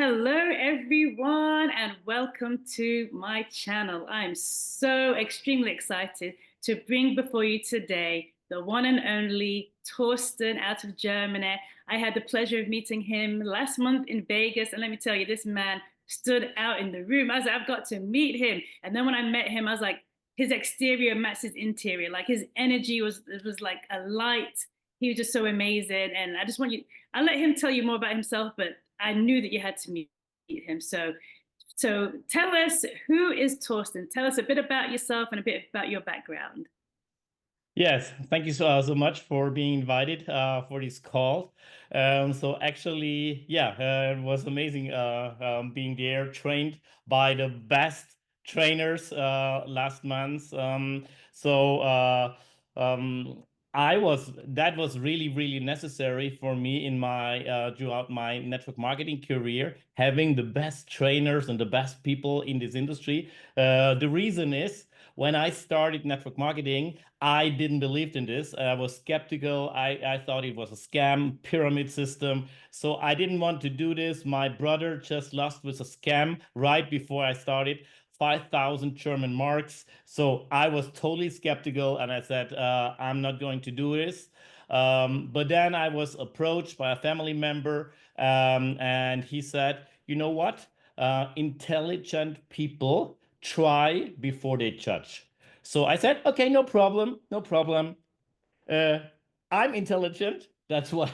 Hello, everyone, and welcome to my channel. I'm so extremely excited to bring before you today the one and only Torsten out of Germany. I had the pleasure of meeting him last month in Vegas, and let me tell you, this man stood out in the room. I was like, I've got to meet him. And then when I met him, I was like, his exterior matched his interior. Like his energy was like a light. He was just so amazing. And I just want you, I'll let him tell you more about himself, but I knew that you had to meet him. So tell us, who is Torsten? Tell us a bit about yourself and a bit about your background. Yes, thank you so much for being invited for this call. It was amazing being there, trained by the best trainers last month. So um, that was really necessary for me in my throughout my network marketing career, having the best trainers and the best people in this industry. The reason is when I started network marketing, I didn't believe in this. I was skeptical. I thought it was a scam pyramid system. So I didn't want to do this. My brother just lost with a scam right before I started. 5,000 German marks. So I was totally skeptical and I said, I'm not going to do this. But then I was approached by a family member and he said, you know what? Intelligent people try before they judge. So I said, okay, no problem, no problem. Uh, I'm intelligent. That's what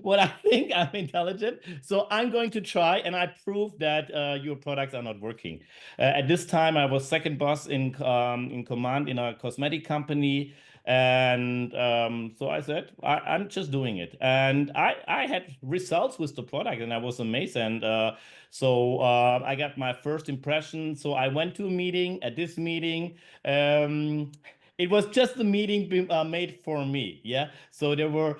what I think. I'm intelligent. So I'm going to try, and I prove that your products are not working. At this time, I was second boss in command in a cosmetic company, and so I said, I'm just doing it, and I had results with the product, and I was amazed. And I got my first impression. So I went to a meeting. At this meeting. It was just a meeting made for me. Yeah. So there were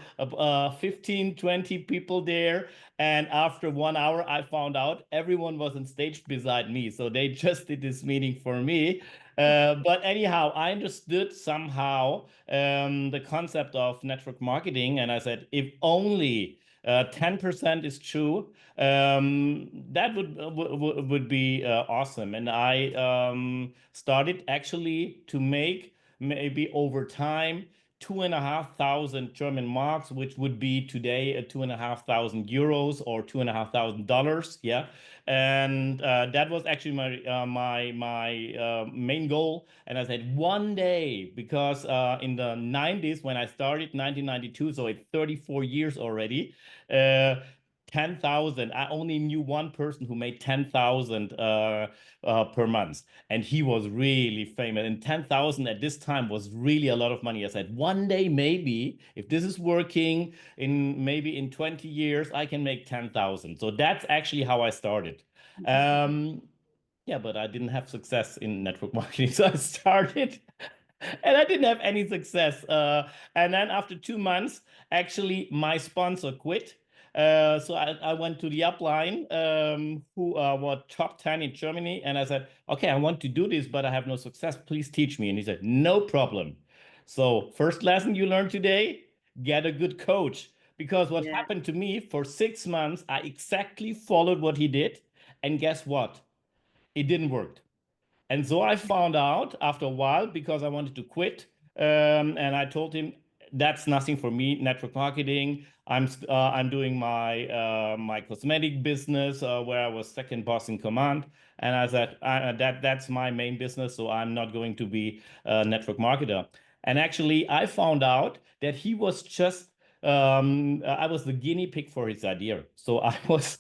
15, 20 people there. And after 1 hour, I found out everyone was on stage beside me. So they just did this meeting for me. But anyhow, I understood somehow the concept of network marketing. And I said, if only 10% is true, that would be awesome. And I started actually to make maybe over time 2,500 German marks, which would be today 2,500 euros or $2,500. Yeah, and that was actually my main goal. And I said one day, because in the 90s when I started, 1992, so it's 34 years already. Uh, 10,000. I only knew one person who made 10,000 per month, and he was really famous. And 10,000 at this time was really a lot of money. I said, one day, maybe if this is working, in maybe in 20 years, I can make 10,000. So that's actually how I started. Um, yeah, but I didn't have success in network marketing. So I started and I didn't have any success. And then after 2 months, actually, my sponsor quit. So I went to the upline, who were top 10 in Germany. And I said, okay, I want to do this, but I have no success. Please teach me. And he said, no problem. So, first lesson you learned today, get a good coach. Because what Yeah. happened to me for 6 months, I exactly followed what he did. And guess what? It didn't work. And so I found out after a while because I wanted to quit. And I told him that's nothing for me. Network marketing. I'm doing my cosmetic business where I was second boss in command. And I said that's my main business. So I'm not going to be a network marketer. And actually, I found out that he was just I was the guinea pig for his idea. So I was,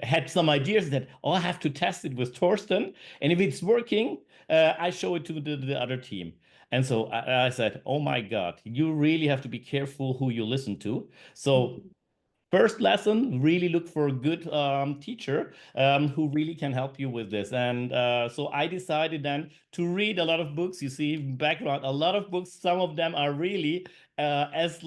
had some ideas that, oh, I have to test it with Torsten. And if it's working, I show it to the other team. And so I said, oh my God, you really have to be careful who you listen to. So first lesson, really look for a good teacher who really can help you with this. And so I decided then to read a lot of books. You see, background, a lot of books. Some of them are really as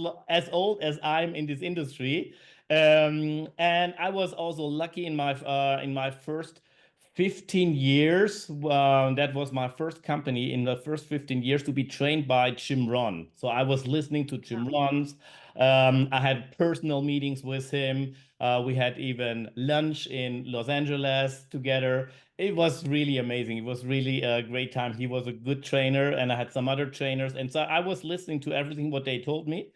old as I'm in this industry. And I was also lucky in my first 15 years. That was my first company in the first 15 years to be trained by Jim Rohn. So I was listening to Jim Rohn's. I had personal meetings with him. We had even lunch in Los Angeles together. It was really amazing. It was really a great time. He was a good trainer, and I had some other trainers. And so I was listening to everything what they told me.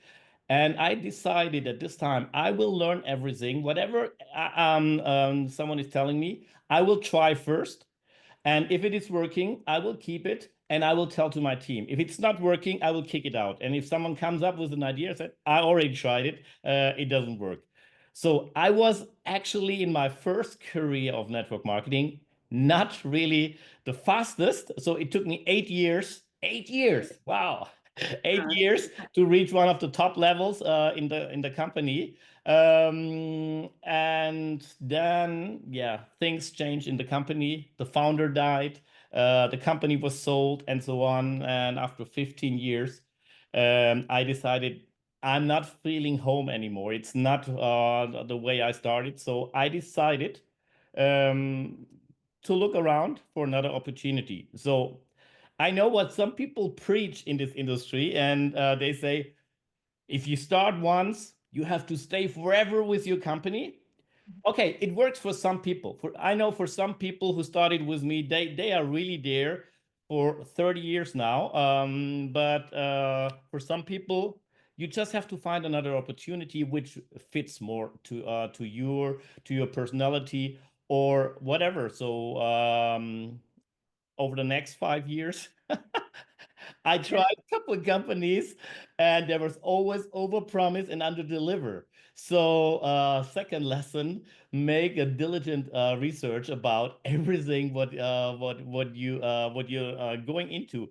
And I decided at this time, I will learn everything, whatever someone is telling me, I will try first. And if it is working, I will keep it and I will tell to my team. If it's not working, I will kick it out. And if someone comes up with an idea, I said, I already tried it, it doesn't work. So I was actually in my first career of network marketing, not really the fastest. So it took me 8 years, 8 years. Wow. 8 years to reach one of the top levels in the company. And then, yeah, things changed in the company. The founder died, the company was sold, and so on. And after 15 years, I decided I'm not feeling home anymore. It's not the way I started. So I decided um, to look around for another opportunity. So I know what some people preach in this industry, and they say, if you start once, you have to stay forever with your company. Okay, it works for some people. For I know for some people who started with me, they are really there for 30 years now. But for some people, you just have to find another opportunity which fits more to your personality or whatever. So over the next 5 years, I Yeah. tried a couple of companies and there was always overpromise and underdeliver. So, second lesson, make a diligent research about everything what you're going into,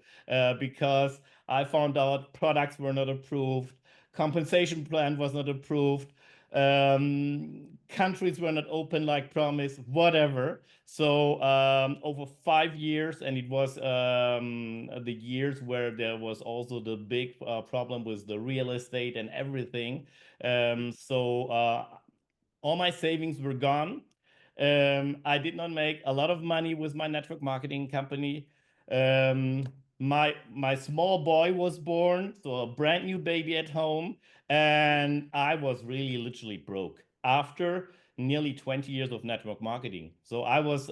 because I found out products were not approved, compensation plan was not approved, countries were not open like promised, whatever. So over 5 years, and it was the years where there was also the big problem with the real estate and everything. So all my savings were gone. I did not make a lot of money with my network marketing company. Um, my small boy was born, so a brand new baby at home, and I was really literally broke after nearly 20 years of network marketing. So I was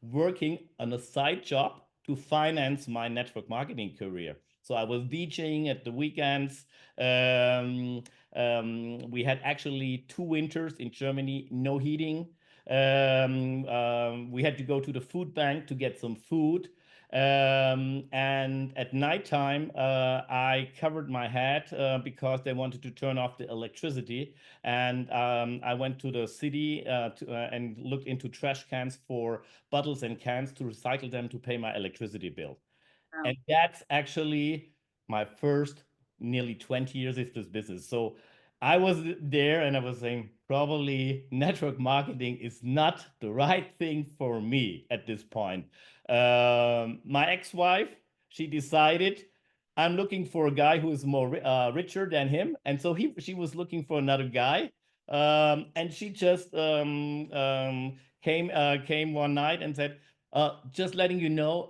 working on a side job to finance my network marketing career. So I was DJing at the weekends. We had actually 2 winters in Germany, no heating. We had to go to the food bank to get some food. And at nighttime, I covered my head because they wanted to turn off the electricity. And I went to the city and looked into trash cans for bottles and cans to recycle them to pay my electricity bill. Wow. And that's actually my first nearly 20 years of this business. So I was there and I was saying, probably network marketing is not the right thing for me at this point. My ex-wife, she decided I'm looking for a guy who is more richer than him. And so she was looking for another guy. And she just came one night and said, just letting you know,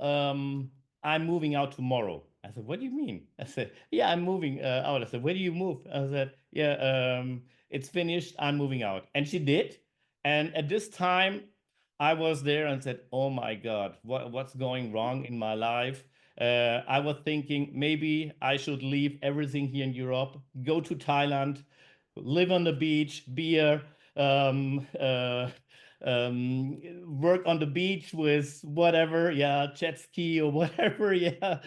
I'm moving out tomorrow. I said, what do you mean? I said, yeah, I'm moving out. I said, where do you move? I said, yeah, it's finished. I'm moving out. And she did. And at this time, I was there and said, oh my God, what's going wrong in my life? I was thinking maybe I should leave everything here in Europe, go to Thailand, live on the beach, beer, um, uh, work on the beach with whatever, yeah, jet ski or whatever, yeah,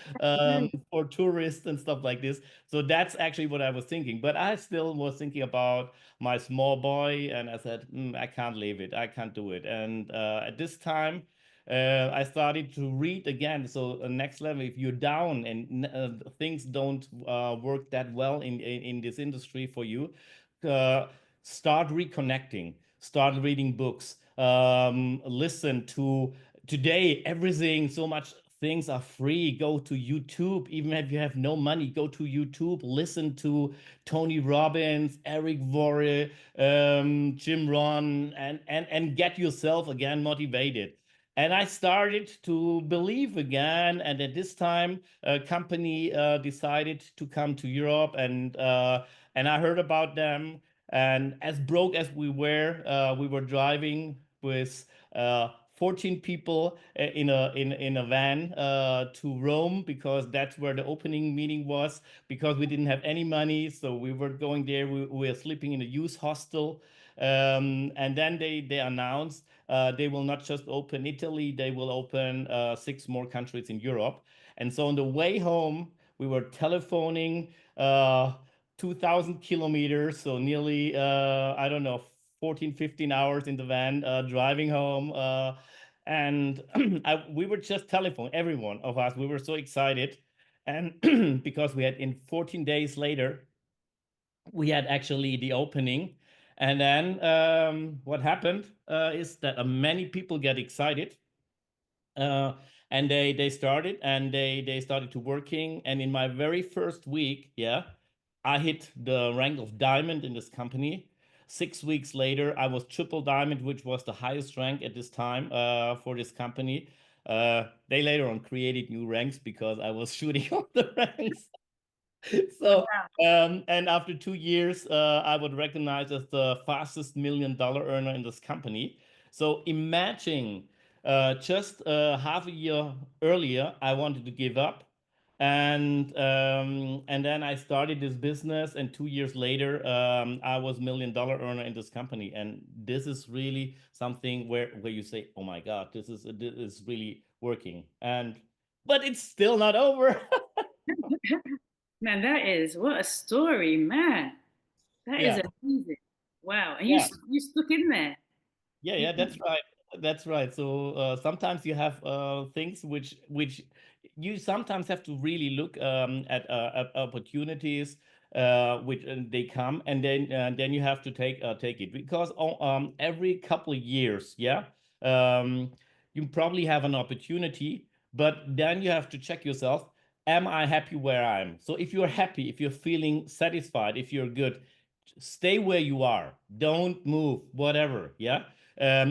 for tourists and stuff like this. So that's actually what I was thinking. But I still was thinking about my small boy, and I said, I can't leave it. I can't do it. And at this time, I started to read again. So next level, if you're down and things don't work that well in this industry for you, uh, start reconnecting, start reading books, listen to today, everything, so much things are free. Go to YouTube, even if you have no money, go to YouTube, listen to Tony Robbins, Eric Worre, Jim Rohn, and get yourself again motivated. And I started to believe again. And at this time, a company decided to come to Europe, and I heard about them. And as broke as we were driving with 14 people in a van to Rome because that's where the opening meeting was. Because we didn't have any money, so we were going there. We were sleeping in a youth hostel, and then they announced they will not just open Italy, they will open six more countries in Europe. And so on the way home, we were telephoning 2,000 kilometers, so nearly, I don't know, 14, 15 hours in the van driving home. And we were just telephoning, every one of us. We were so excited. And because we had in 14 days later, we had actually the opening. And then what happened is that many people get excited, uh, and they started and they started to working. And in my very first week, yeah, I hit the rank of diamond in this company. 6 weeks later, I was triple diamond, which was the highest rank at this time for this company. They later on created new ranks because I was shooting up the ranks. So, Wow. and after 2 years, I would recognize as the fastest $1 million earner in this company. So imagine just half a year earlier, I wanted to give up. And then I started this business, and 2 years later, I was $1 million earner in this company. And this is really something where you say, "Oh my God, this is really working." And but it's still not over. Man, that is what a story, man. That is Yeah. amazing. Wow. And Yeah. you stuck in there. Yeah, You, yeah, that's right. That's right. So sometimes you have things which you sometimes have to really look at opportunities which they come, and then you have to take it because every couple of years, yeah, um, you probably have an opportunity, but then you have to check yourself. Am I happy where I am? So if you're happy, if you're feeling satisfied, if you're good, stay where you are. Don't move, whatever. Yeah.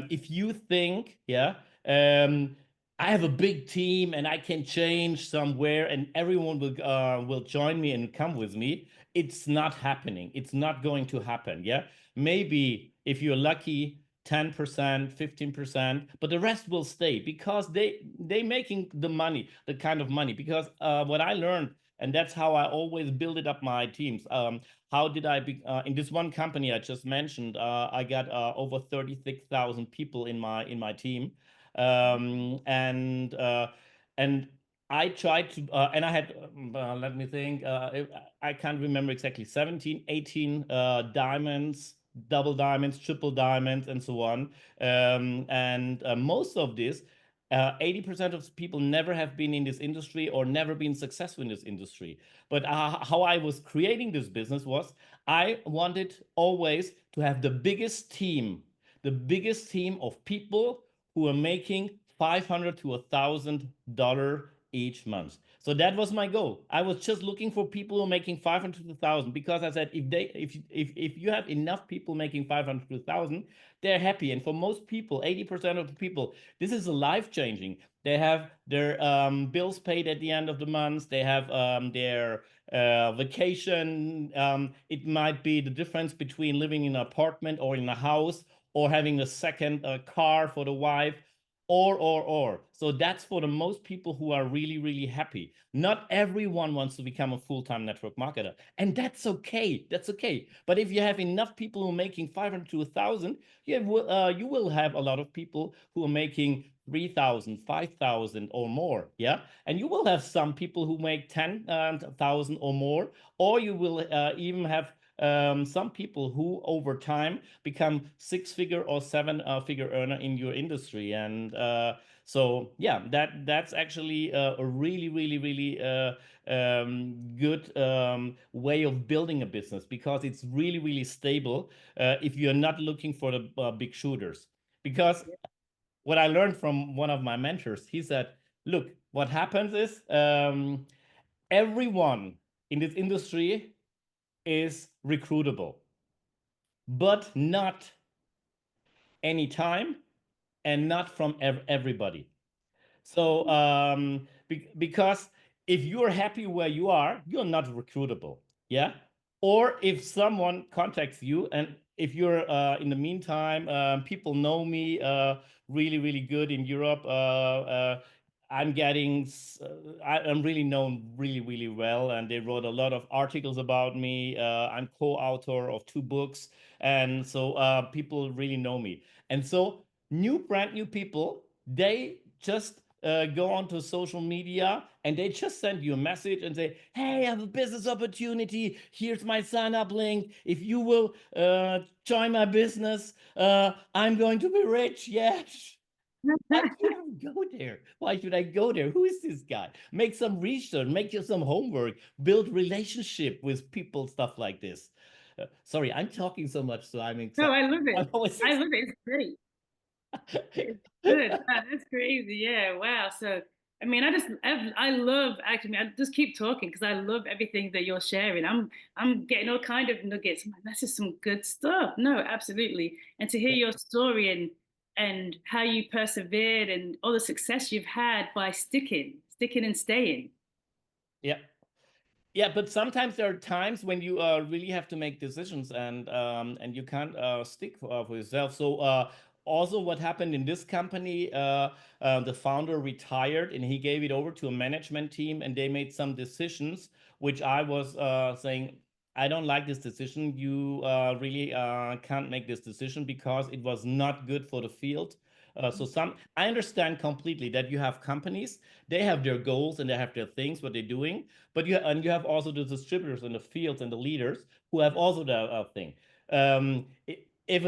If you think, yeah, I have a big team and I can change somewhere and everyone will join me and come with me, it's not happening. It's not going to happen. Yeah. Maybe if you're lucky, 10%, 15%, but the rest will stay because they making the money, the kind of money. Because what I learned, and that's how I always build up my teams. How did I be in this one company I just mentioned? I got over 36,000 people in my team, and I tried to, and I had, let me think, I can't remember exactly, 17, 18 diamonds, double diamonds, triple diamonds, and so on. And most of this, 80% of people never have been in this industry or never been successful in this industry. But how I was creating this business was I wanted always to have the biggest team of people who are making 500 to $1,000 each month. So that was my goal. I was just looking for people who are making 500 to 1,000 because I said if you have enough people making 500 to 1,000, they're happy. And for most people, 80% of the people, this is a life changing. They have their bills paid at the end of the month. They have their vacation. It might be the difference between living in an apartment or in a house or having a second car for the wife. Or. So that's for the most people who are really, really happy. Not everyone wants to become a full-time network marketer. And that's okay. That's okay. But if you have enough people who are making 500 to 1,000, you will have a lot of people who are making 3,000, 5,000 or more. Yeah. And you will have some people who make 10,000 or more, or you will even have some people who over time become six-figure or seven-figure earner in your industry. And so yeah, that's actually a really, really, really good way of building a business because it's really, really stable if you're not looking for the big shooters. Because what I learned from one of my mentors, he said, look, what happens is everyone in this industry is recruitable, but not anytime and not from everybody. So because if you're happy where you are, you're not recruitable. Yeah. or if someone contacts you, and if you're in the meantime, people know me really, really good in Europe. I'm getting, I'm really known really, really well, and they wrote a lot of articles about me. I'm co-author of 2 books, and so people really know me. And so brand new people, they just go onto social media and they just send you a message and say, hey, I have a business opportunity. Here's my sign up link. If you will join my business, I'm going to be rich. Yes. Why should I go there? Why should I go there? Who is this guy? Make some research, make you some homework, build relationship with people, stuff like this. Sorry, I'm talking so much, so I'm No, excited. I love it. I'm always I love it. It's great. It's good. Wow, that's crazy. Yeah. Wow. So, I mean, I love actually. I just keep talking because I love everything that you're sharing. I'm getting all kind of nuggets. I'm like, that's just some good stuff. No, absolutely. And to hear Yeah. your story and how you persevered and all the success you've had by sticking and staying. Yeah. Yeah, but sometimes there are times when you really have to make decisions, and you can't stick for yourself. So also, what happened in this company, the founder retired and he gave it over to a management team, and they made some decisions, which I was saying, I don't like this decision. You really can't make this decision because it was not good for the field. I understand completely that you have companies, they have their goals and they have their things, what they're doing, but you have also the distributors in the fields and the leaders who have also the thing. If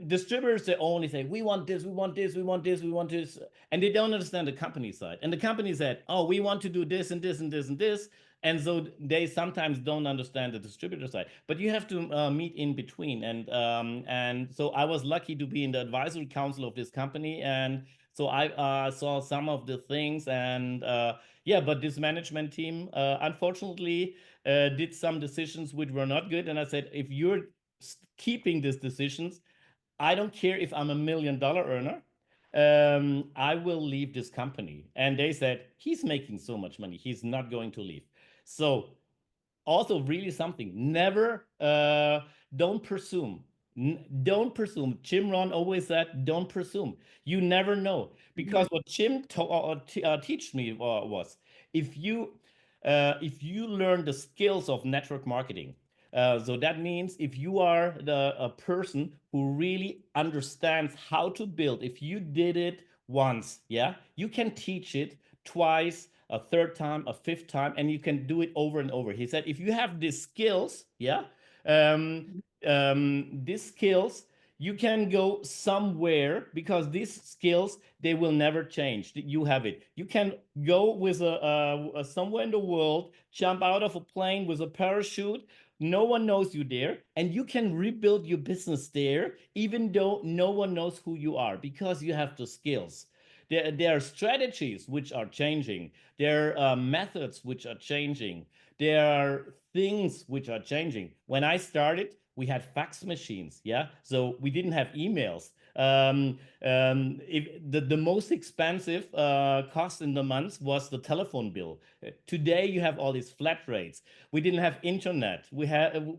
distributors, they only say, we want this, we want this, we want this, we want this, and they don't understand the company side, and the company said, oh, we want to do this and this and this and this, and so they sometimes don't understand the distributor side. But you have to meet in between, and so I was lucky to be in the advisory council of this company, and so I saw some of the things, and yeah, but this management team, unfortunately, did some decisions which were not good. And I said, if you're keeping these decisions, I don't care if I'm $1 million earner. I will leave this company. And they said, he's making so much money, he's not going to leave. So also really something, never don't presume. Don't presume. Jim Rohn always said, don't presume. You never know, because what Jim teach me was, if you if you learn the skills of network marketing, so that means if you are a person who really understands how to build, if you did it once, yeah, you can teach it twice, a third time, a fifth time, and you can do it over and over. He said, if you have these skills, yeah, um, these skills, you can go somewhere, because these skills, they will never change. You have it. You can go with a somewhere in the world, jump out of a plane with a parachute. No one knows you there, and you can rebuild your business there, even though no one knows who you are, because you have the skills. There are strategies which are changing. There are methods which are changing. There are things which are changing. When I started, we had fax machines, yeah? So we didn't have emails. If the most expensive cost in the month was the telephone bill. Today you have all these flat rates. We didn't have internet. We had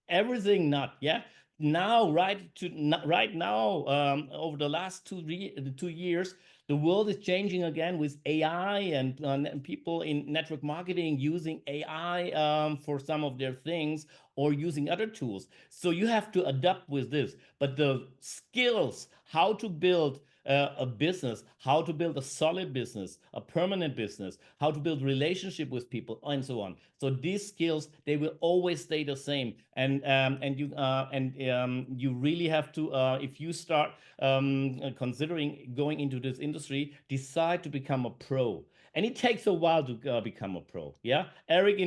everything not, yeah? Now, right now, over the last 2 years, the world is changing again with AI, and people in network marketing using AI for some of their things, or using other tools. So you have to adapt with this. But the skills, how to build a business, how to build a solid business, a permanent business, how to build relationship with people, and so on. So these skills, they will always stay the same. And you really have to, if you start considering going into this industry, decide to become a pro. And it takes a while to become a pro. Yeah, Eric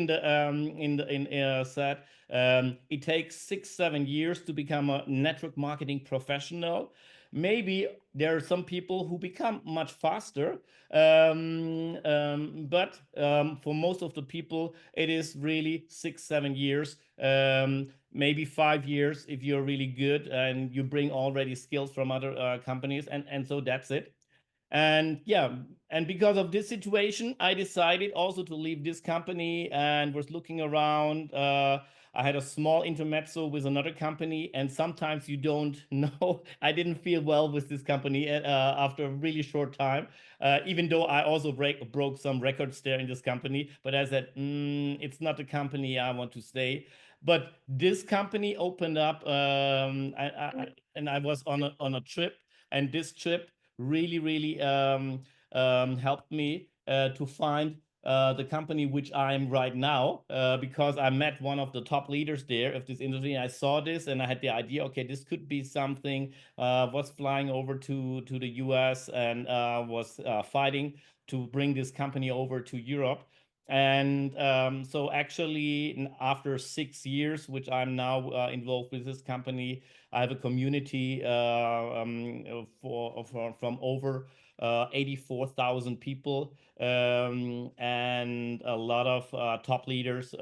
said it takes 6-7 years to become a network marketing professional. Maybe there are some people who become much faster, but for most of the people, it is really 6-7 years, maybe 5 years if you're really good and you bring already skills from other companies, and so that's it. And yeah, and because of this situation, I decided also to leave this company and was looking around. I had a small intermezzo with another company, and sometimes you don't know. I didn't feel well with this company after a really short time, even though I also broke some records there in this company. But I said, it's not the company I want to stay. But this company opened up, and I was on a trip, and this trip really, really helped me to find the company which I'm right now, because I met one of the top leaders there of this industry. And I saw this and I had the idea, okay, this could be something. Was flying over to the US and was fighting to bring this company over to Europe. And so actually, after 6 years, which I'm now involved with this company, I have a community from over 84,000 people, and a lot of top leaders,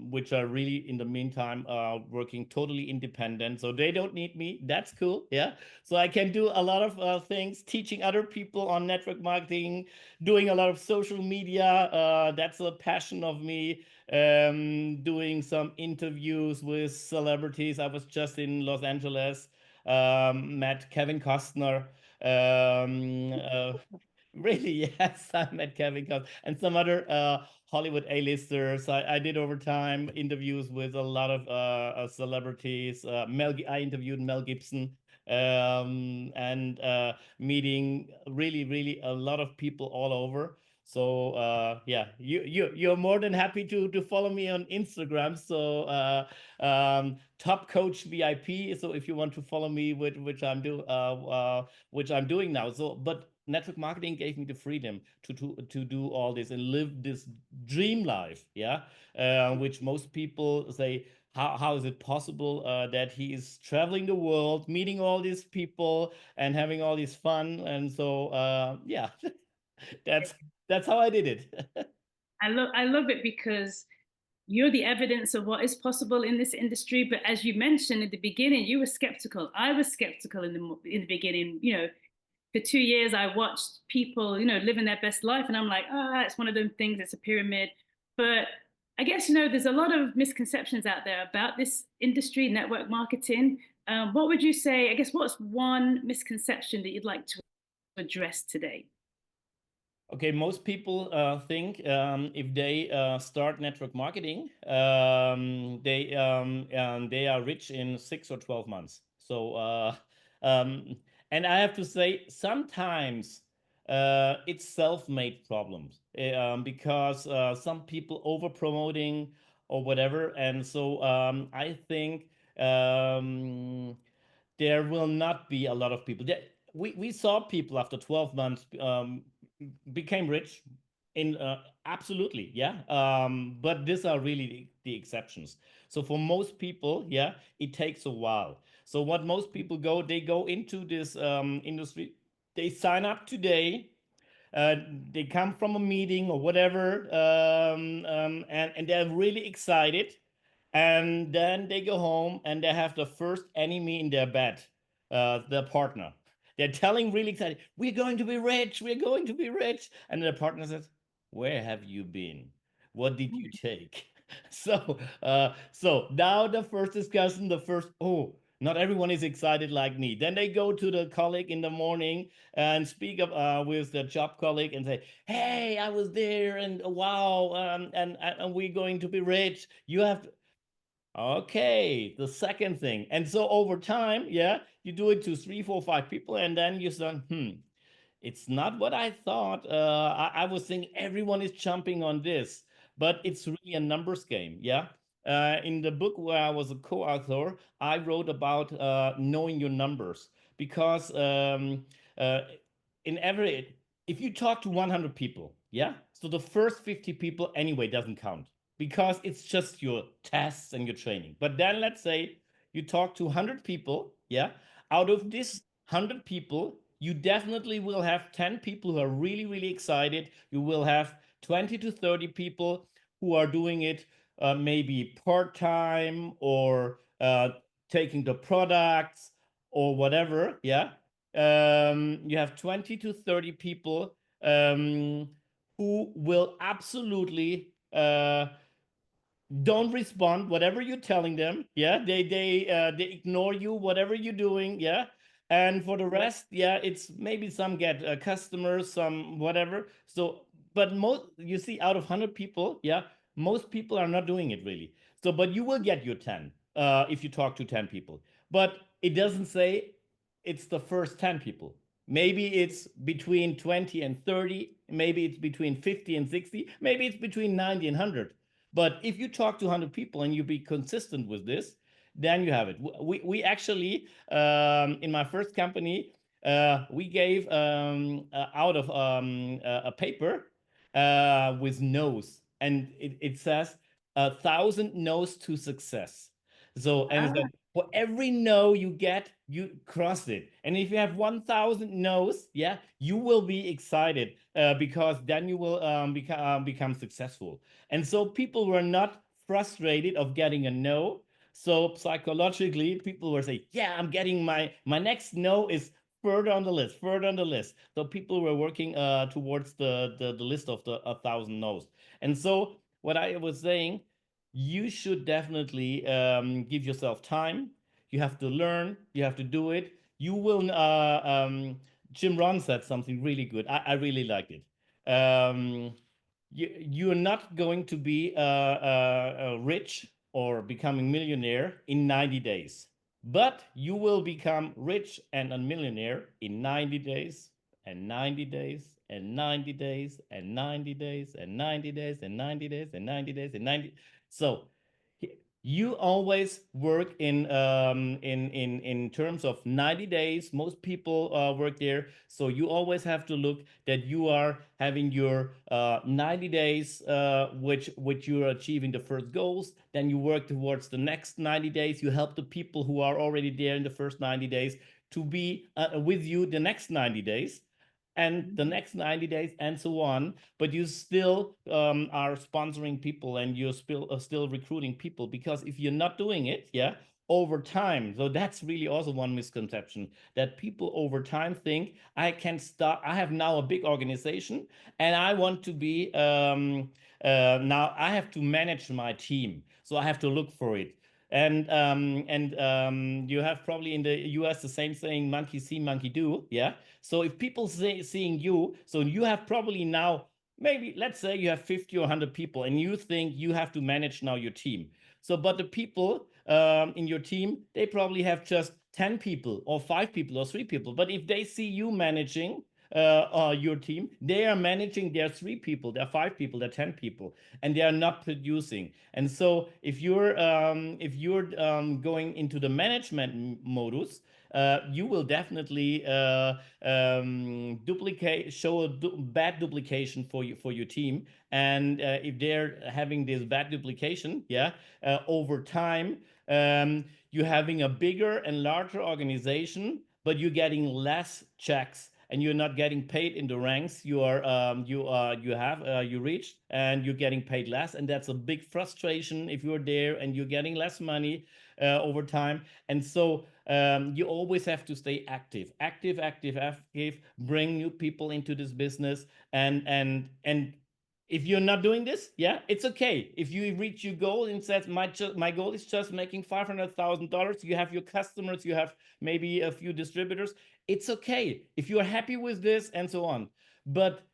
which are really, in the meantime, working totally independent. So they don't need me. That's cool. Yeah. So I can do a lot of things, teaching other people on network marketing, doing a lot of social media. That's a passion of me. Doing some interviews with celebrities. I was just in Los Angeles, met Kevin Costner. Really, yes, I met Kevin Costner and some other Hollywood A-listers. I did over time interviews with a lot of celebrities. I interviewed Mel Gibson, and meeting really, really a lot of people all over. So yeah, you're more than happy to follow me on Instagram. So Top Coach VIP. So if you want to follow me, which I'm doing now. So, but network marketing gave me the freedom to do all this and live this dream life. Yeah, which most people say, how is it possible that he is traveling the world, meeting all these people, and having all this fun? And so, yeah, that's that's how I did it. I love it because you're the evidence of what is possible in this industry. But as you mentioned at the beginning, you were skeptical. I was skeptical in the beginning. For 2 years, I watched people, living their best life, and I'm like, it's one of them things. It's a pyramid. But I guess there's a lot of misconceptions out there about this industry, network marketing. What would you say? I guess what's one misconception that you'd like to address today? Okay, most people think if they start network marketing, they are rich in 6 or 12 months. So, um, and I have to say, sometimes it's self-made problems, because some people over promoting or whatever, and so I think there will not be a lot of people. We saw people after 12 months became rich in absolutely, yeah, but these are really the exceptions. So for most people, yeah, it takes a while. So what most people they go into this industry, they sign up today, uh, they come from a meeting or whatever, and they're really excited. And then they go home and they have the first enemy in their bed, their partner. They're telling really excited, we're going to be rich, we're going to be rich. And their partner says, where have you been? What did you take? So now the first discussion, oh, not everyone is excited like me. Then they go to the colleague in the morning and speak up with the job colleague and say, "Hey, I was there, and wow, and we're going to be rich. You have to." Okay, the second thing, and so over time, yeah, you do it to three, four, five people, and then you say, it's not what I thought. I was thinking everyone is jumping on this, but it's really a numbers game. Yeah. In the book where I was a co-author, I wrote about knowing your numbers because uh, in every, if you talk to 100 people, yeah, so the first 50 people anyway doesn't count because it's just your tests and your training. But then let's say you talk to 100 people, yeah, out of this 100 people, you definitely will have 10 people who are really, really excited. You will have 20 to 30 people who are doing it maybe part time or taking the products or whatever. Yeah. You have 20 to 30 people who will absolutely don't respond whatever you're telling them. Yeah, they ignore you whatever you're doing. Yeah, and for the rest, yeah, it's maybe some get customers, some whatever. So but most, you see, out of 100 people, yeah, most people are not doing it really. So but you will get your 10 if you talk to 10 people, but it doesn't say it's the first 10 people. Maybe it's between 20 and 30, maybe it's between 50 and 60, maybe it's between 90 and 100. But if you talk to 100 people and you be consistent with this, then you have it. We actually, in my first company, we gave out of a paper with no's, and it says 1,000 no's to success. So, and it's Ah, like for every no you get, you cross it. And if you have 1,000 no's, yeah, you will be excited because then you will become successful. And so people were not frustrated of getting a no. So psychologically, people were saying, "Yeah, I'm getting my next no is further on the list, further on the list." So people were working towards the list of the 1,000 no's. And so what I was saying, you should definitely give yourself time. You have to learn. You have to do it. You will. Jim Rohn said something really good. I really liked it. You're not going to be rich or becoming millionaire in 90 days, but you will become rich and a millionaire in 90 days and 90 days and 90 days and 90 days and 90 days and 90 days and 90 days and 90. So you always work in terms of 90 days. Most people work there, so you always have to look that you are having your 90 days which you are achieving the first goals. Then you work towards the next 90 days. You help the people who are already there in the first 90 days to be with you the next 90 days and the next 90 days and so on. But you still are sponsoring people and you're still recruiting people, because if you're not doing it, yeah, over time. So that's really also one misconception, that people over time think, I can start, I have now a big organization and I want to be now I have to manage my team, so I have to look for it. And you have probably in the US the same saying, monkey see, monkey do. Yeah. So if people seeing you, so you have probably now, maybe let's say you have 50 or 100 people and you think you have to manage now your team. So, but the people in your team, they probably have just 10 people or 5 people or 3 people. But if they see you managing your team, they are managing their 3 people, their 5 people, their 10 people, and they are not producing. And so if you're going into the management modus, you will definitely duplicate, show a bad duplication for your team. And if they're having this bad duplication, yeah, over time, you're having a bigger and larger organization, but you're getting less checks and you're not getting paid in the ranks you reached, and you're getting paid less, and that's a big frustration if you're there and you're getting less money over time. And so you always have to stay active, active, active, active, bring new people into this business. And if you're not doing this, yeah, it's okay. If you reach your goal and says, my goal is just making $500,000, you have your customers, you have maybe a few distributors, it's okay if you're happy with this and so on. But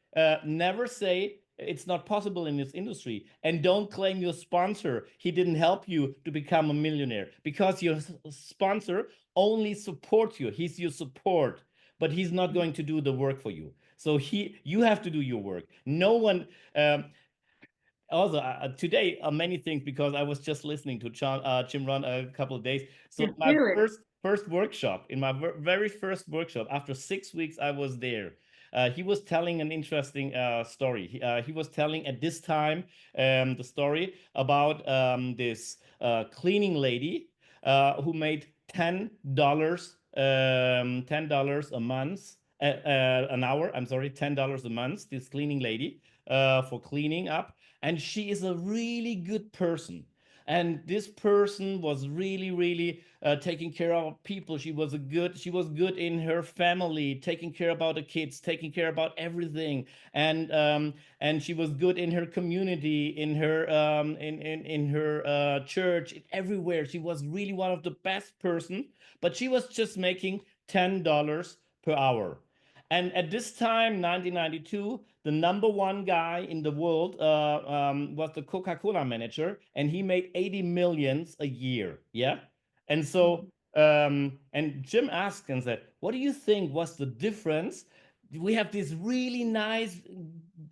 never say it's not possible in this industry, and don't claim your sponsor he didn't help you to become a millionaire, because your sponsor only supports you. He's your support, but he's not going to do the work for you. So you have to do your work. No one um, also today many things, because I was just listening to Jim Ron a couple of days. So my do it. first workshop, in my very first workshop, after 6 weeks I was there. He was telling an interesting story. He was telling at this time the story about this cleaning lady who made $10 $10 a month, an hour. I'm sorry, $10 a month. This cleaning lady for cleaning up, and she is a really good person. And this person was really, really taking care of people. She was good in her family, taking care about the kids, taking care about everything. And she was good in her community, in her church, everywhere. She was really one of the best person, but she was just making $10 per hour. And at this time, 1992, the number one guy in the world was the Coca-Cola manager, and he made 80 millions a year. Yeah. And so, and Jim asked and said, what do you think was the difference? We have this really nice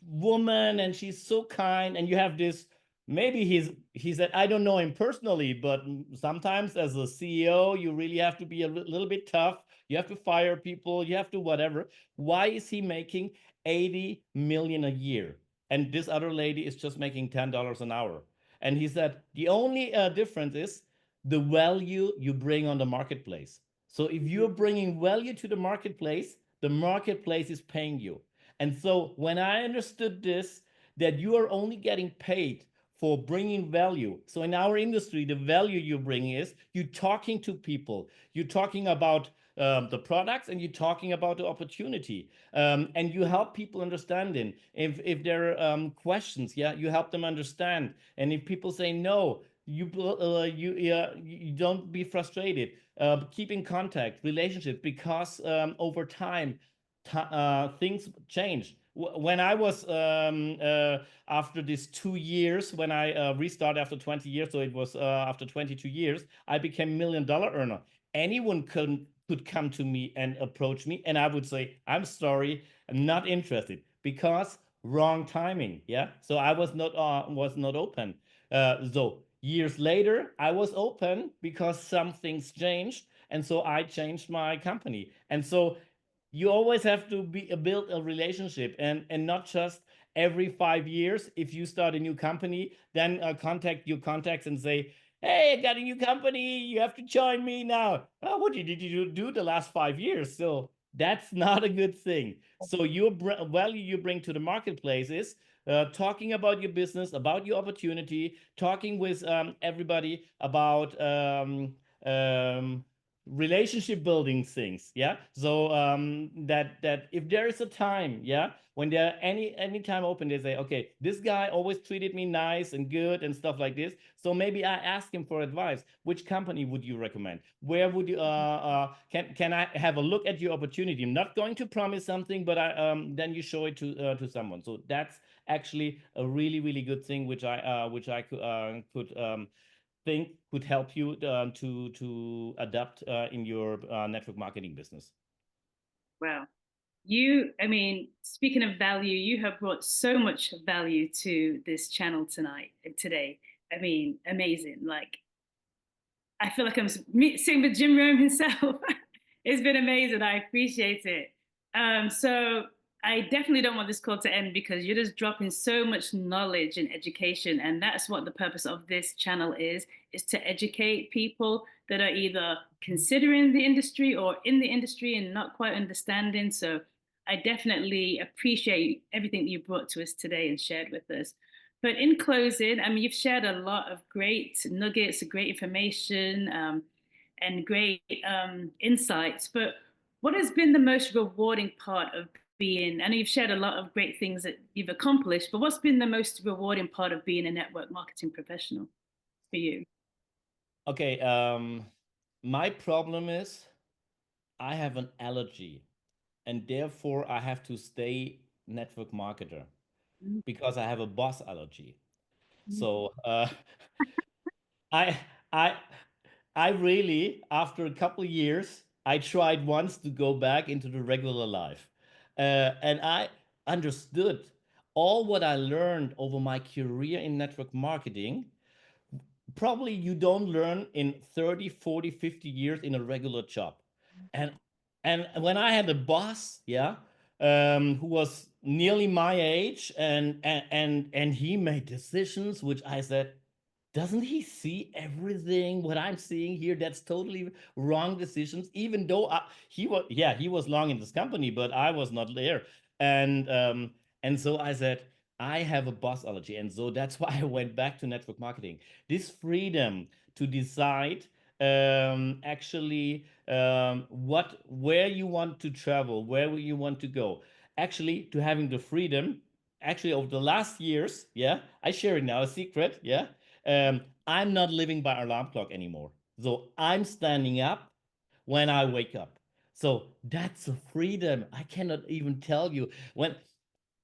woman, and she's so kind, and you have this, maybe he said, I don't know him personally, but sometimes as a CEO, you really have to be a little bit tough. You have to fire people, you have to whatever. Why is he making 80 million a year? And this other lady is just making $10 an hour. And he said, the only difference is the value you bring on the marketplace. So if you're bringing value to the marketplace is paying you. And so when I understood this, that you are only getting paid for bringing value. So in our industry, the value you bring is you talking to people, you're talking about the products, and you're talking about the opportunity, and you help people understanding. If there are questions, yeah, you help them understand. And if people say no, you don't be frustrated. Keep in contact, relationship, because over time things change. When I was after these 2 years, when I restarted after 20 years, so it was after 22 years, I became $1 million earner. Anyone could come to me and approach me, and I would say, I'm sorry, I'm not interested, because wrong timing. Yeah, so I was not open. So years later, I was open because some things changed, and so I changed my company. And so you always have to build a relationship, and not just every 5 years. If you start a new company, then contact your contacts and say, hey, I got a new company, you have to join me now. Oh, what did you do the last 5 years? So that's not a good thing. So your value you bring to the marketplace is talking about your business, about your opportunity, talking with everybody about relationship building things. Yeah, so that if there is a time, yeah, when there any time open, they say, okay, this guy always treated me nice and good and stuff like this, so maybe I ask him for advice. Which company would you recommend? Where would you can I have a look at your opportunity? I'm not going to promise something, but I then you show it to someone. So that's actually a really, really good thing, which I could think could help you to adapt in your network marketing business. Wow. I mean, speaking of value, you have brought so much value to this channel today. I mean, amazing. Like, I feel like I'm sitting with Jim Rome himself. It's been amazing. I appreciate it. So I definitely don't want this call to end, because you're just dropping so much knowledge and education, and that's what the purpose of this channel is to educate people that are either considering the industry or in the industry and not quite understanding. So I definitely appreciate everything that you brought to us today and shared with us. But in closing, I mean, you've shared a lot of great nuggets, great information, and great insights. But what has been the most rewarding part of being? I know you've shared a lot of great things that you've accomplished, but what's been the most rewarding part of being a network marketing professional for you? Okay, my problem is I have an allergy, and therefore I have to stay network marketer because I have a boss allergy. So I I I really, after a couple of years, I tried once to go back into the regular life, and I understood all what I learned over my career in network marketing. Probably you don't learn in 30, 40, 50 years in a regular job. And when I had a boss, yeah, who was nearly my age, and he made decisions which I said, doesn't he see everything what I'm seeing here? That's totally wrong decisions. Even though he was long in this company, but I was not there. And so I said, I have a boss allergy. And so that's why I went back to network marketing. This freedom to decide where you want to travel, where you want to go. Actually, to having the freedom, actually, over the last years, yeah, I share it now, a secret, yeah. I'm not living by alarm clock anymore. So I'm standing up when I wake up. So that's a freedom. I cannot even tell you when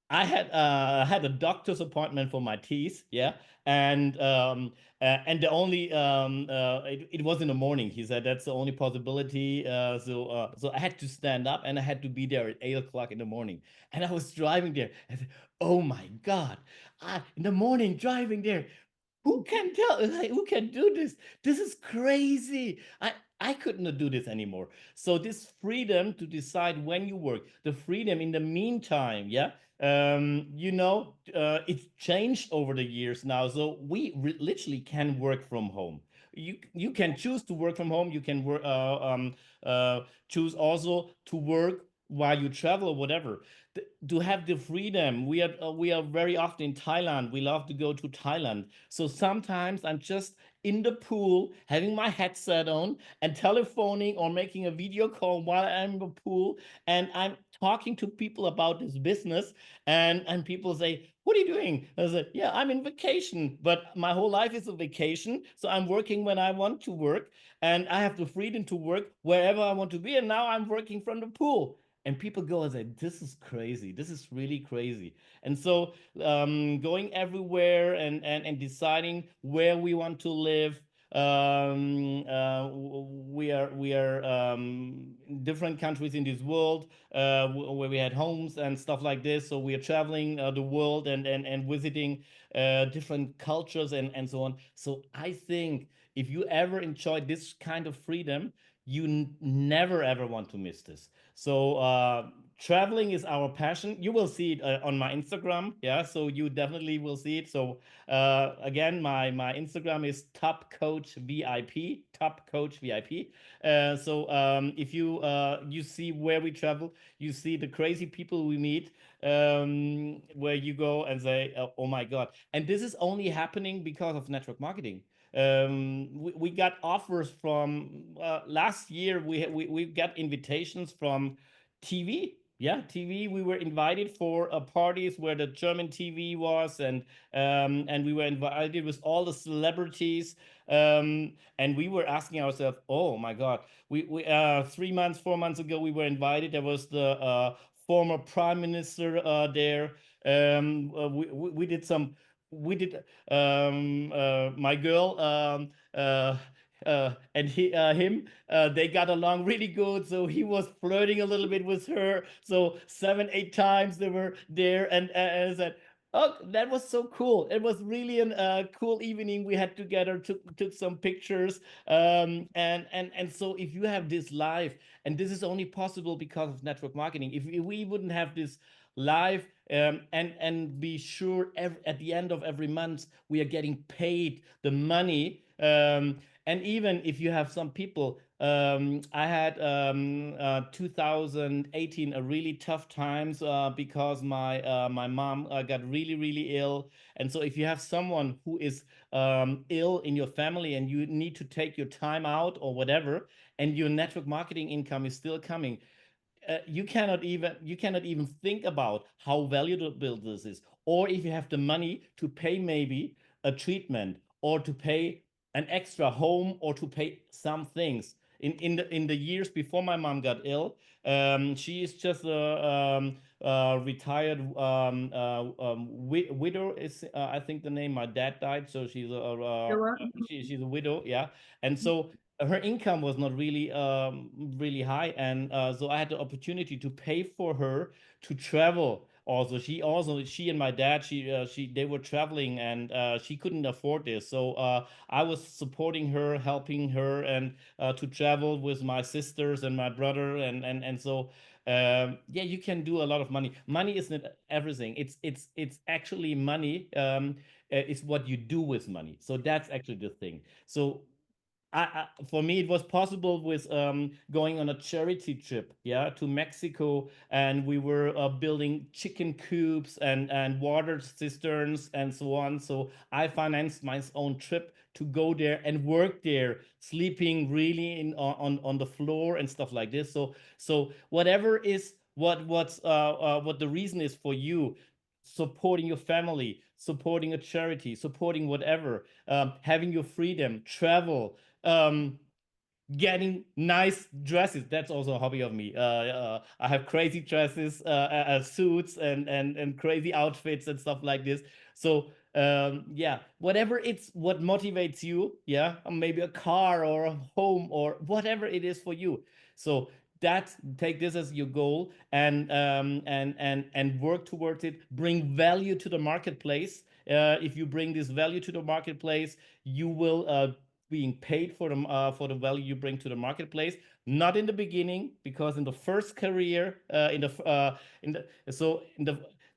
I had a doctor's appointment for my teeth, yeah, and the only it was in the morning. He said that's the only possibility. So I had to stand up and I had to be there at 8 o'clock in the morning. And I was driving there. I said, "Oh my God, in the morning driving there. Who can tell? Like, who can do this? This is crazy. I could not do this anymore. So this freedom to decide when you work, the freedom in the meantime, yeah. It's changed over the years now. So we literally can work from home. You can choose to work from home. You can choose also to work while you travel or whatever. To have the freedom. We are very often in Thailand. We love to go to Thailand. So sometimes I'm just in the pool having my headset on and telephoning or making a video call while I'm in the pool, and I'm talking to people about this business, and people say, "What are you doing?" I say, "Yeah, I'm in vacation, but my whole life is a vacation, so I'm working when I want to work, and I have the freedom to work wherever I want to be, and now I'm working from the pool." And people go and say, "This is crazy. This is really crazy." And so going everywhere and deciding where we want to live. We are in different countries in this world where we had homes and stuff like this. So we are traveling the world and visiting different cultures and so on. So I think if you ever enjoy this kind of freedom, you never ever want to miss this. So traveling is our passion. You will see it on my Instagram. Yeah, so you definitely will see it. So again, my Instagram is Top Coach VIP. Top Coach VIP. So if you see where we travel, you see the crazy people we meet, where you go and say, "Oh my God!" And this is only happening because of network marketing. We got offers from last year. We got invitations from TV. Yeah, TV. We were invited for parties where the German TV was, and we were invited with all the celebrities. And we were asking ourselves, "Oh my God!" We 3 months, 4 months ago, we were invited. There was the former prime minister there. We did some. We did my girl and him, they got along really good. So he was flirting a little bit with her. So 7, 8 times they were there, and I said, "Oh, that was so cool! It was really a cool evening we had together. Took some pictures, and so if you have this live, and this is only possible because of network marketing. If we wouldn't have this live, and be sure at the end of every month we are getting paid the money. And even if you have some people, I had 2018 a really tough times because my mom got really really ill. And so if you have someone who is ill in your family and you need to take your time out or whatever, and your network marketing income is still coming, you cannot even think about how valuable this is. Or if you have the money to pay maybe a treatment, or to pay an extra home, or to pay some things. In the years before my mom got ill, she is just a retired widow is I think the name. My dad died, so she's a widow, yeah. And so her income was not really really high, and so I had the opportunity to pay for her to travel. She and my dad, she they were traveling, and she couldn't afford this. So I was supporting her, helping her, and to travel with my sisters and my brother, and so yeah, you can do a lot of money. Money isn't everything. It's actually money. It's what you do with money. So that's actually the thing. So for me, it was possible with going on a charity trip, yeah, to Mexico, and we were building chicken coops and water cisterns and so on. So I financed my own trip to go there and work there, sleeping really on the floor and stuff like this. So whatever is what the reason is for you, supporting your family, supporting a charity, supporting whatever, having your freedom, travel, getting nice dresses. That's also a hobby of me. I have crazy dresses, suits, and crazy outfits and stuff like this. So yeah, whatever it's what motivates you, yeah, maybe a car or a home or whatever it is for you. So that take this as your goal and work towards it. Bring value to the marketplace. If you bring this value to the marketplace, you will being paid for the value you bring to the marketplace. Not in the beginning, because in the first career, in the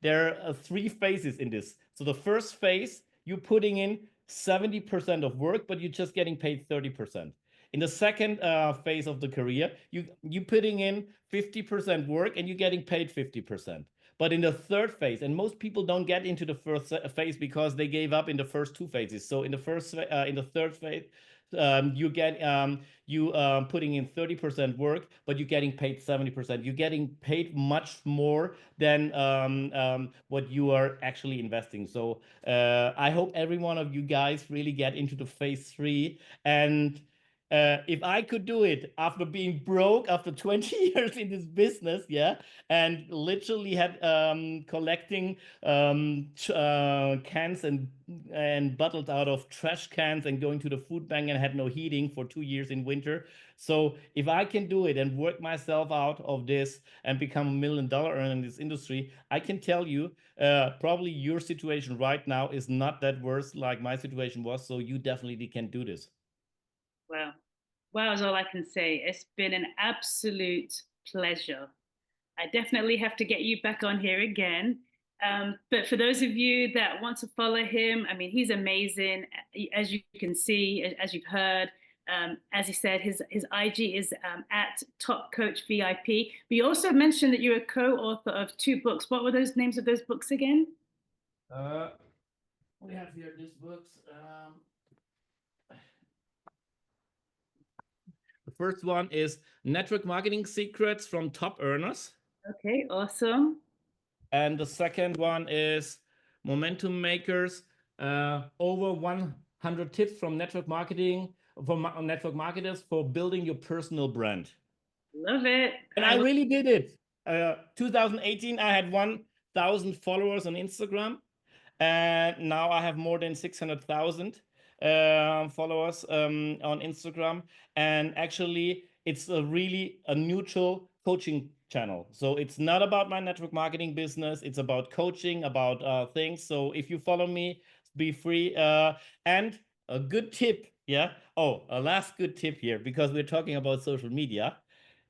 there are three phases in this. So the first phase, you're putting in 70% of work, but you're just getting paid 30%. In the second phase of the career, you putting in 50% work and you're getting paid 50%. But in the third phase, and most people don't get into the first phase because they gave up in the first two phases. So in the third phase, you get you putting in 30% work, but you're getting paid 70%. You're getting paid much more than what you are actually investing. So I hope every one of you guys really get into the phase three. And if I could do it after being broke after 20 years in this business, yeah, and literally had collecting cans and bottles out of trash cans and going to the food bank and had no heating for 2 years in winter. So if I can do it and work myself out of this and become $1 million earner in this industry, I can tell you, probably your situation right now is not that worse like my situation was. So you definitely can do this. Well, wow is all I can say. It's been an absolute pleasure. I definitely have to get you back on here again. But for those of you that want to follow him, I mean, he's amazing. As you can see, as you've heard, as he said, his IG is at Top Coach VIP. But you also mentioned that you're a co-author of two books. What were those names of those books again? Uh, we have here these books. The first one is Network Marketing Secrets from Top Earners. Okay, awesome. And the second one is Momentum Makers, over 100 tips from network marketing, from network marketers for building your personal brand. Love it. And I really did it. 2018, I had 1,000 followers on Instagram. And now I have more than 600,000 followers on Instagram. And actually, it's really a neutral coaching channel. So it's not about my network marketing business. It's about coaching, about things. So if you follow me, be free. And a good tip, yeah. Oh, a last good tip here, because we're talking about social media.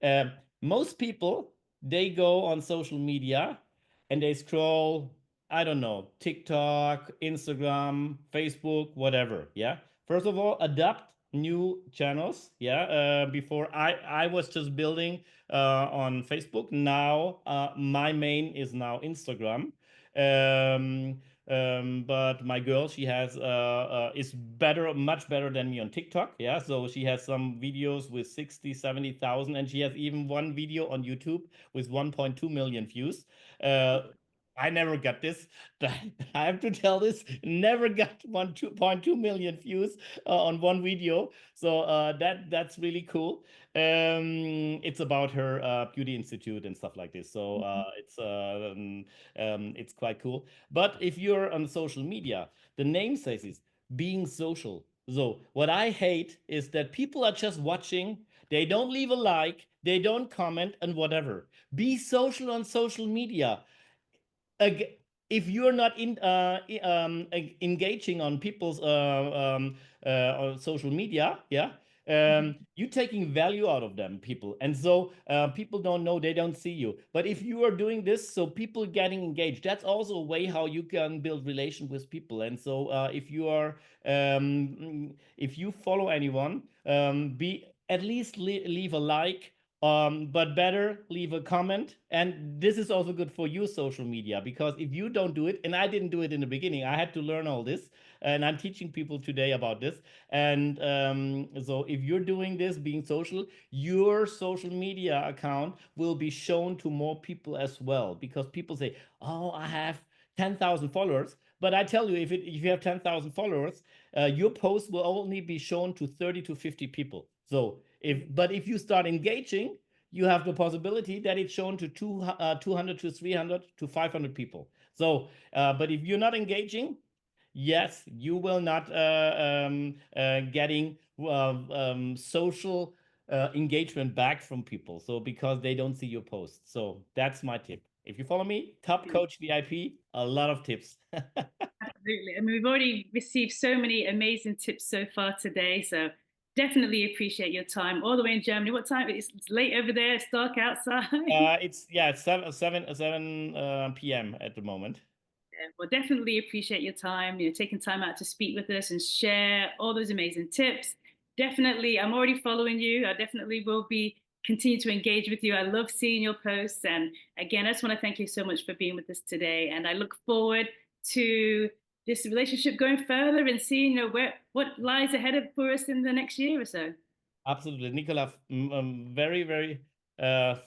Uh, Most people, they go on social media and they scroll, I don't know, TikTok, Instagram, Facebook, whatever. Yeah. First of all, adapt new channels. Yeah. Before I was just building on Facebook. Now my main is now Instagram. Um, but my girl, she has is better, much better than me on TikTok. Yeah, so she has some videos with 60, 70,000, and she has even one video on YouTube with 1.2 million views. Uh, I never got this. I have to tell this. Never got 2.2 million views on one video. So that's really cool. It's about her beauty institute and stuff like this. So it's quite cool. But if you're on social media, the name says is being social. So what I hate is that people are just watching. They don't leave a like. They don't comment and whatever. Be social on social media. If you're not engaging on people's on social media, yeah, you're taking value out of them, people. And so people don't know, they don't see you. But if you are doing this, so people getting engaged, that's also a way how you can build relation with people. And so if you follow anyone, be at least leave a like, but better leave a comment. And this is also good for your social media, because if you don't do it, and I didn't do it in the beginning, I had to learn all this, and I'm teaching people today about this. And so if you're doing this, being social, your social media account will be shown to more people as well, because people say, oh, I have 10,000 followers. But I tell you, if you have 10,000 followers, your post will only be shown to 30 to 50 people. So if you start engaging, you have the possibility that it's shown to 200 to 300 to 500 people. So, but if you're not engaging, yes, you will not getting social engagement back from people. So because they don't see your post. So that's my tip. If you follow me, Top Coach VIP, a lot of tips. Absolutely. I mean, we've already received so many amazing tips so far today. So definitely appreciate your time all the way in Germany. What time? It's late over there. It's dark outside. It's 7 p.m. at the moment. Well, definitely appreciate your time, taking time out to speak with us and share all those amazing tips. Definitely, I'm already following you. I definitely will be continue to engage with you. I love seeing your posts. And again, I just want to thank you so much for being with us today. And I look forward to this relationship going further and seeing what lies ahead for us in the next year or so. Absolutely. Nicola, very, very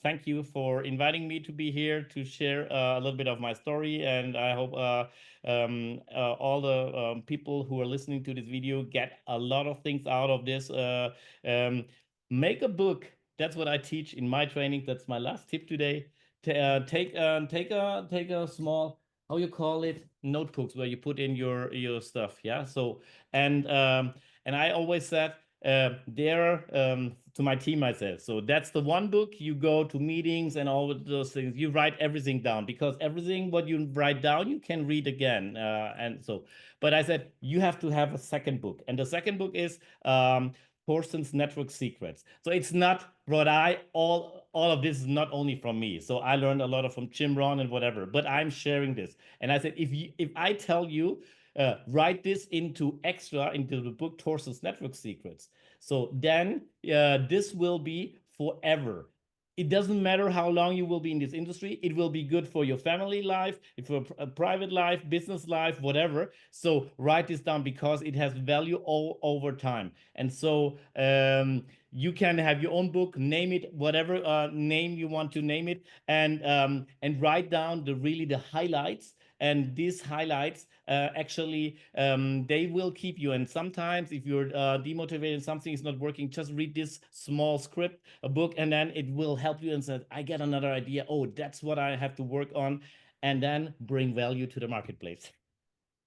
thank you for inviting me to be here to share a little bit of my story. And I hope all the people who are listening to this video get a lot of things out of this. Um, Make a book. That's what I teach in my training. That's my last tip today. Take a small, how you call it, notebooks where you put in your stuff. Yeah. So and I always said, there to my team, I said, so that's the one book. You go to meetings and all of those things, you write everything down, because everything what you write down you can read again. And so, but I said you have to have a second book, and the second book is Torsten's Network Secrets. So it's not what all of this is not only from me. So I learned a lot of from Jim Rohn and whatever, but I'm sharing this. And I said, if I tell you, write this into the book Torsten's Network Secrets. So then this will be forever. It doesn't matter how long you will be in this industry. It will be good for your family life, for a private life, business life, whatever. So write this down, because it has value all over time. And so you can have your own book, name it whatever name you want to name it, and write down the highlights. And these highlights actually they will keep you. And sometimes if you're demotivated, something is not working, just read this small script, a book, and then it will help you and say, I get another idea. Oh, that's what I have to work on. And then bring value to the marketplace.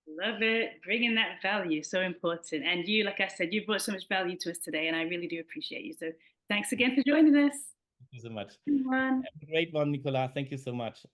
Love it. Bringing that value, so important. And you, like I said, you brought so much value to us today, and I really do appreciate you. So thanks again for joining us. Thank you so much. Everyone. Have a great one, Nicola. Thank you so much.